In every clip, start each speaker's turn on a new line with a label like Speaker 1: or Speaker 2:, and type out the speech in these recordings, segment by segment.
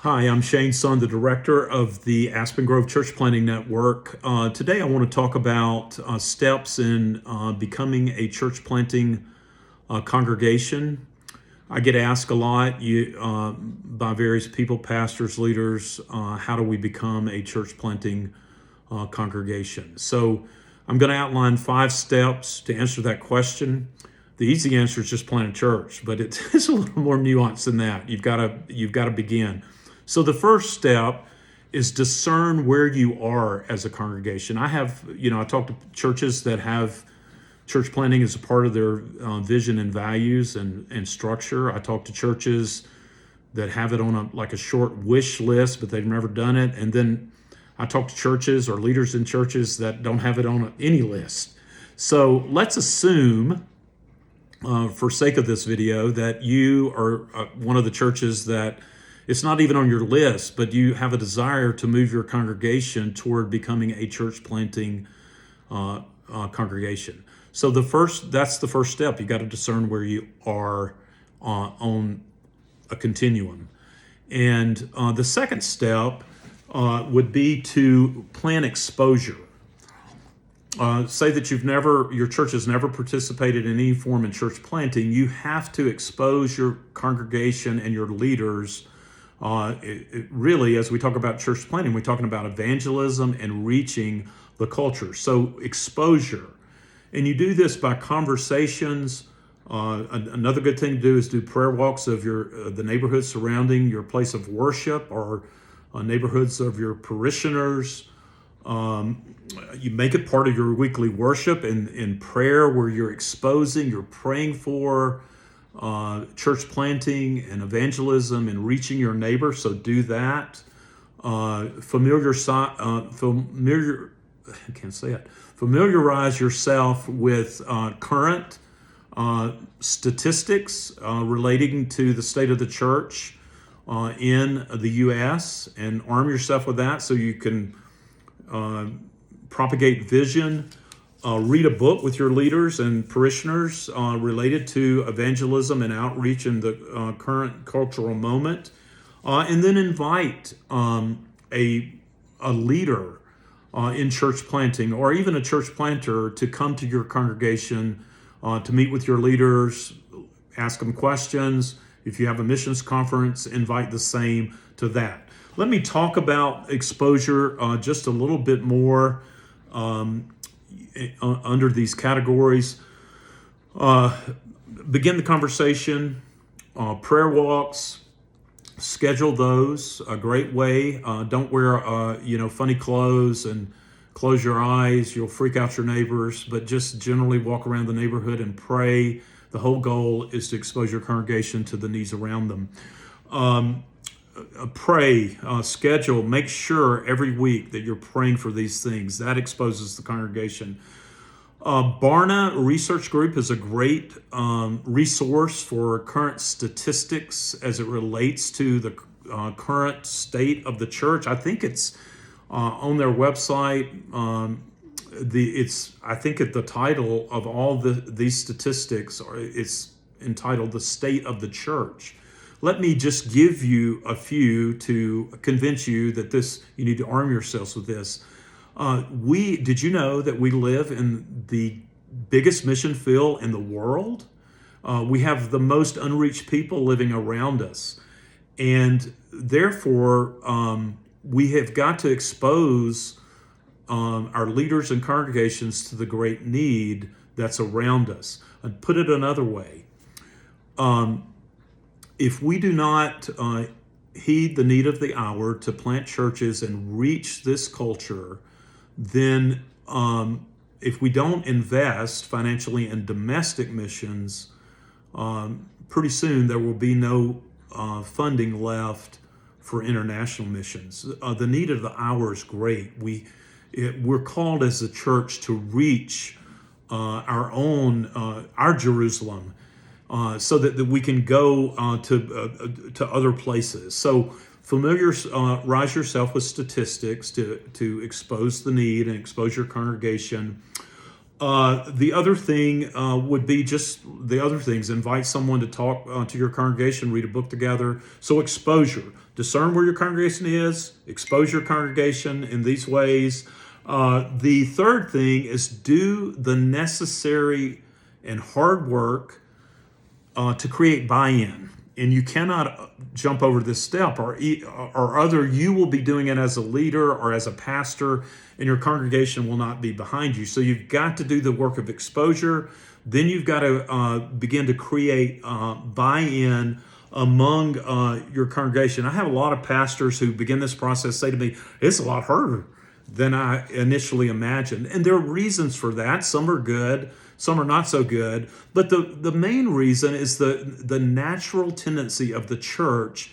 Speaker 1: Hi, I'm Shane Sunn, the director of the Aspen Grove Church Planting Network. Today I want to talk about steps in becoming a church planting congregation. I get asked a lot by various people, pastors, leaders, how do we become a church planting congregation? So I'm going to outline 5 steps to answer that question. The easy answer is just plant a church, but it's a little more nuanced than that. You've got to begin. So the first step is discern where you are as a congregation. I talk to churches that have church planting as a part of their vision and values and structure. I talk to churches that have it on a short wish list, but they've never done it. And then I talk to churches or leaders in churches that don't have it on any list. So let's assume, for sake of this video, that you are one of the churches that it's not even on your list, but you have a desire to move your congregation toward becoming a church planting congregation. So that's the first step. You got to discern where you are on a continuum. And the second step would be to plan exposure. Say that your church has never participated in any form in church planting. You have to expose your congregation and your leaders. Really, as we talk about church planting, we're talking about evangelism and reaching the culture. So exposure. And you do this by conversations. Another good thing to do is do prayer walks of the neighborhood surrounding your place of worship, or neighborhoods of your parishioners. You make it part of your weekly worship in prayer, where you're praying for church planting and evangelism and reaching your neighbor. So do that. Familiarize yourself with current statistics relating to the state of the church in the U.S. and arm yourself with that so you can propagate vision. Read a book with your leaders and parishioners related to evangelism and outreach in the current cultural moment. And then invite a leader in church planting, or even a church planter, to come to your congregation to meet with your leaders, ask them questions. If you have a missions conference, invite the same to that. Let me talk about exposure just a little bit more under these categories. Begin the conversation. Prayer walks, schedule those. A great way. Don't wear funny clothes and close your eyes. You'll freak out your neighbors, but just generally walk around the neighborhood and pray. The whole goal is to expose your congregation to the needs around them. Pray, schedule, make sure every week that you're praying for these things. That exposes the congregation. Barna Research Group is a great resource for current statistics as it relates to the current state of the church. I think it's on their website. I think at the title of all these statistics, it's entitled "The State of the Church." Let me just give you a few to convince you that you need to arm yourselves with this. Did you know that we live in the biggest mission field in the world? We have the most unreached people living around us. And therefore, we have got to expose our leaders and congregations to the great need that's around us. And put it another way, if we do not heed the need of the hour to plant churches and reach this culture, then if we don't invest financially in domestic missions, pretty soon there will be no funding left for international missions. The need of the hour is great. We're called as a church to reach our Jerusalem, so that we can go to other places. So familiarize yourself with statistics to expose the need and expose your congregation. The other thing would be just the other things. Invite someone to talk to your congregation, read a book together. So exposure. Discern where your congregation is, expose your congregation in these ways. The third thing is do the necessary and hard work to create buy-in. And you cannot jump over this step, or other you will be doing it as a leader or as a pastor, and your congregation will not be behind you. So you've got to do the work of exposure. Then you've got to begin to create buy-in among your congregation. I have a lot of pastors who begin this process say to me, it's a lot harder than I initially imagined. And there are reasons for that. Some are good, some are not so good. But the main reason is the natural tendency of the church,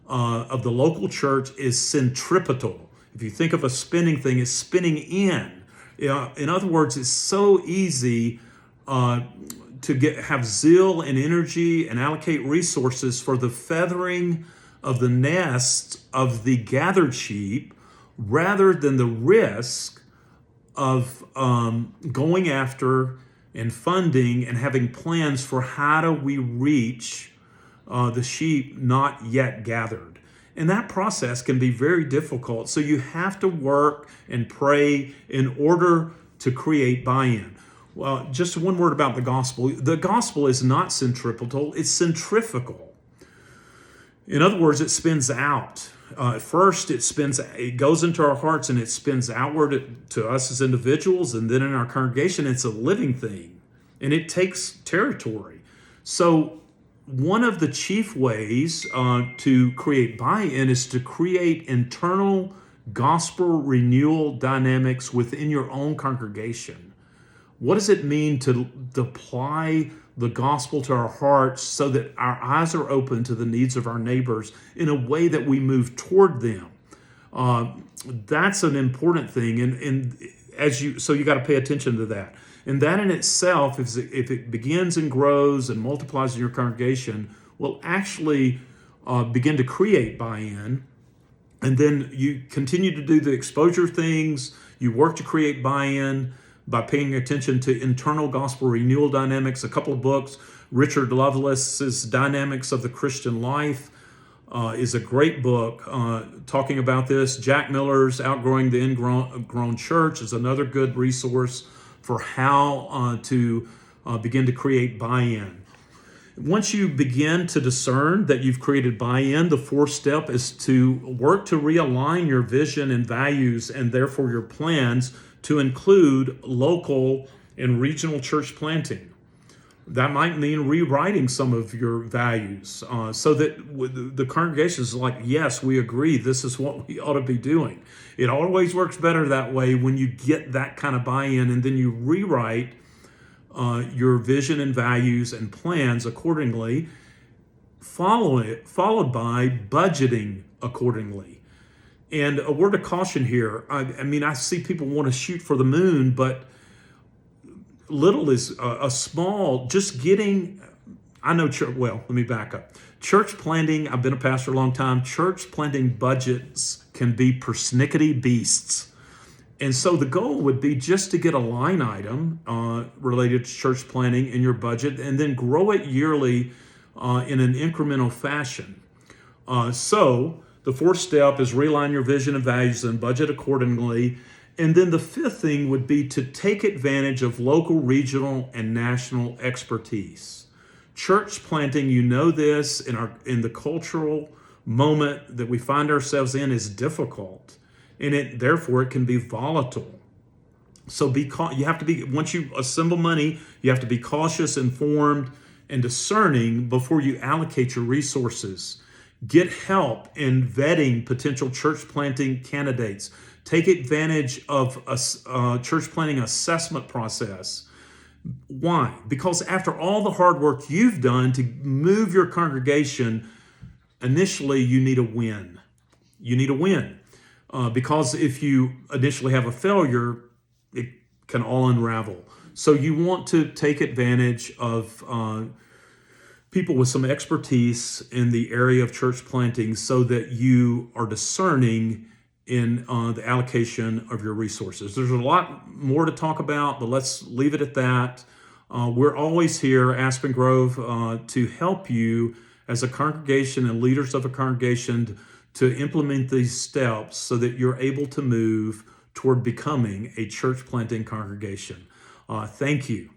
Speaker 1: of the local church, is centripetal. If you think of a spinning thing, it's spinning in. In other words, it's so easy to have zeal and energy and allocate resources for the feathering of the nest of the gathered sheep, rather than the risk of going after and funding and having plans for how do we reach the sheep not yet gathered. And that process can be very difficult. So you have to work and pray in order to create buy-in. Well, just one word about the gospel. The gospel is not centripetal, it's centrifugal. In other words, it spins out. First, it goes into our hearts and it spins outward to us as individuals, and then in our congregation, it's a living thing, and it takes territory. So one of the chief ways to create buy-in is to create internal gospel renewal dynamics within your own congregation. What does it mean to apply the gospel to our hearts so that our eyes are open to the needs of our neighbors in a way that we move toward them? That's an important thing, so you got to pay attention to that. And that in itself, if it begins and grows and multiplies in your congregation, will actually begin to create buy-in. And then you continue to do the exposure things. You work to create buy-in by paying attention to internal gospel renewal dynamics. A couple of books, Richard Lovelace's Dynamics of the Christian Life is a great book talking about this. Jack Miller's Outgrowing the Ingrown Church is another good resource for how to begin to create buy-in. Once you begin to discern that you've created buy-in, the fourth step is to work to realign your vision and values, and therefore your plans, to include local and regional church planting. That might mean rewriting some of your values so that the congregation is like, yes, we agree, this is what we ought to be doing. It always works better that way when you get that kind of buy-in, and then you rewrite your vision and values and plans accordingly, followed by budgeting accordingly. And a word of caution here. I mean, I see people want to shoot for the moon, but little is a small, just getting, I know let me back up. Church planting, I've been a pastor a long time, church planting budgets can be persnickety beasts. And so the goal would be just to get a line item related to church planting in your budget, and then grow it yearly in an incremental fashion. So the fourth step is realign your vision and values and budget accordingly. And then the fifth thing would be to take advantage of local, regional, and national expertise. Church planting, you know this, in the cultural moment that we find ourselves in, is difficult, and therefore it can be volatile. So you have to be, once you assemble money, you have to be cautious, informed, and discerning before you allocate your resources. Get help in vetting potential church planting candidates. Take advantage of a church planting assessment process. Why? Because after all the hard work you've done to move your congregation, initially you need a win. You need a win. Because if you initially have a failure, it can all unravel. So you want to take advantage of people with some expertise in the area of church planting so that you are discerning in the allocation of your resources. There's a lot more to talk about, but let's leave it at that. We're always here, Aspen Grove, to help you as a congregation and leaders of a congregation to implement these steps so that you're able to move toward becoming a church planting congregation. Thank you.